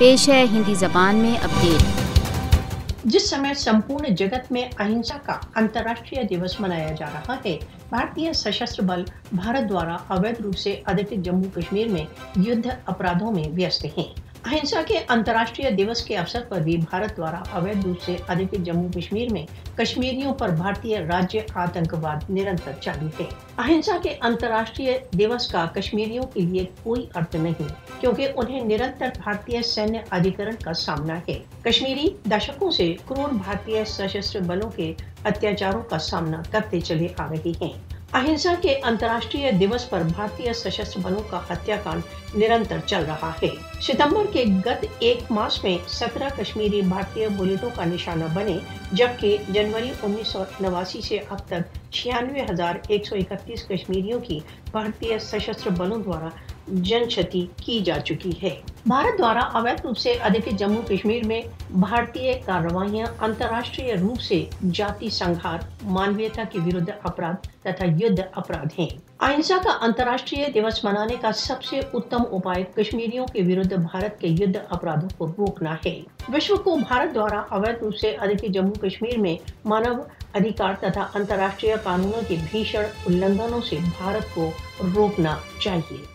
पेश है हिंदी जबान में अपडेट। जिस समय संपूर्ण जगत में अहिंसा का अंतर्राष्ट्रीय दिवस मनाया जा रहा है, भारतीय सशस्त्र बल भारत द्वारा अवैध रूप से अधिकृत जम्मू कश्मीर में युद्ध अपराधों में व्यस्त हैं। अहिंसा के अंतर्राष्ट्रीय दिवस के अवसर पर भी भारत द्वारा अवैध रूप से अधिकृत जम्मू कश्मीर में कश्मीरियों पर भारतीय राज्य आतंकवाद निरंतर चालू है। अहिंसा के अंतर्राष्ट्रीय दिवस का कश्मीरियों के लिए कोई अर्थ नहीं, क्योंकि उन्हें निरंतर भारतीय सैन्य अधिकरण का सामना है। कश्मीरी दशकों से क्रूर भारतीय सशस्त्र बलों के अत्याचारों का सामना करते चले आ रहे हैं। अहिंसा के अंतर्राष्ट्रीय दिवस पर भारतीय सशस्त्र बलों का हत्याकांड निरंतर चल रहा है। सितंबर के गत एक मास में 17 कश्मीरी भारतीय बुलेटों का निशाना बने, जबकि जनवरी 1989 से अब तक 96,131 कश्मीरियों की भारतीय सशस्त्र बलों द्वारा जनक्षति की जा चुकी है। भारत द्वारा अवैध रूप से अधिकृत जम्मू कश्मीर में भारतीय कार्रवाइयां अंतर्राष्ट्रीय रूप से जाति संहार, मानवीयता के विरुद्ध अपराध तथा युद्ध अपराध हैं। अहिंसा का अंतर्राष्ट्रीय दिवस मनाने का सबसे उत्तम उपाय कश्मीरियों के विरुद्ध भारत के युद्ध अपराधों को रोकना है। विश्व को भारत द्वारा अवैध रूप से अधिकृत जम्मू कश्मीर में मानव अधिकार तथा अंतर्राष्ट्रीय कानूनों के भीषण उल्लंघनों से भारत को रोकना चाहिए।